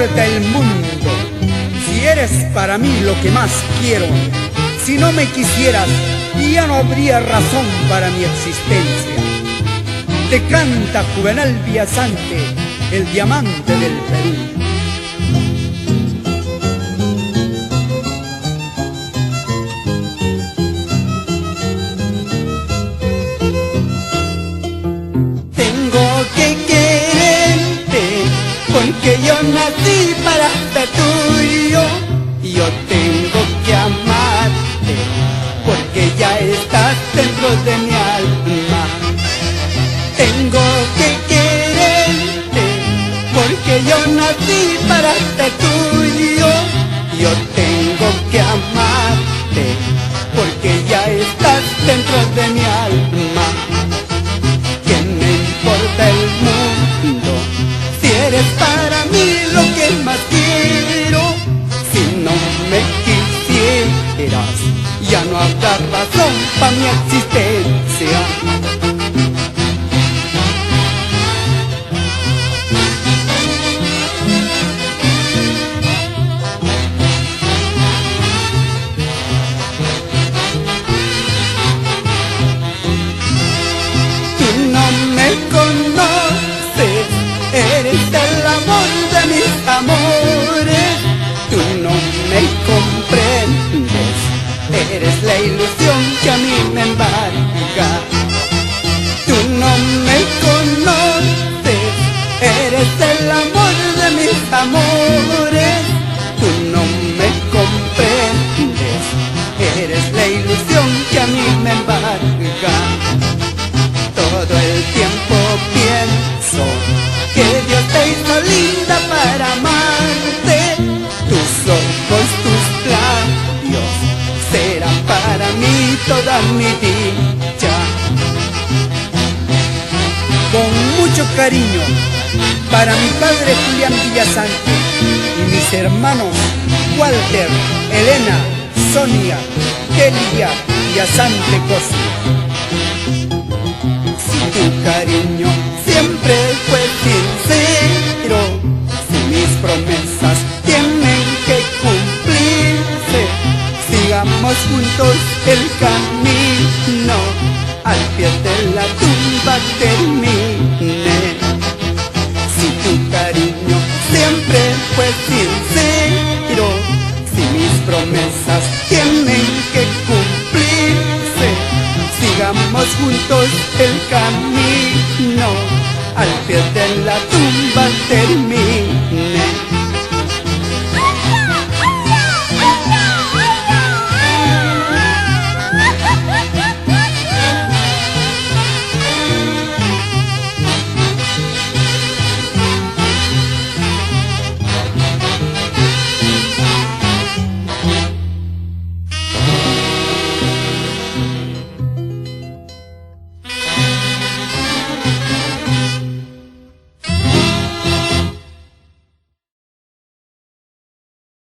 importa el mundo si eres para mí lo que más quiero? Si no me quisieras, ya no habría razón para mi existencia. Te canta Juvenal Villasante, el diamante del Perú. Porque yo nací para ser tuyo, yo tengo que amarte, porque ya estás dentro de mi alma. Tengo que quererte, porque yo nací para ser tuyo, yo tengo que amarte, porque ya estás dentro de mi alma. ¿Qué me importa el mundo si eres para mí lo que más quiero? Si no me quisieras, ya no habrá razón para mi existencia. Tú no me conoces, eres el amor de mis amores. Tú no me comprendes, eres la ilusión que a mí me embarga. Tú no me conoces, eres el amor de mis amores. Tú no me comprendes, eres la ilusión que a mí me embarga. Todo el tiempo pienso que Dios te hizo linda para amarte. Tus ojos, tus labios serán para mí toda mi dicha. Con mucho cariño para mi padre Julián Villasante y mis hermanos Walter, Elena, Sonia, Delia Villasante Cosme. Si tu cariño siempre fue sincero, si mis promesas tienen que cumplirse, sigamos juntos el camino, al pie de la tumba termine. Si tu cariño siempre fue sincero, si mis promesas tienen que cumplirse, sigamos juntos el camino, al pie de la tumba termine.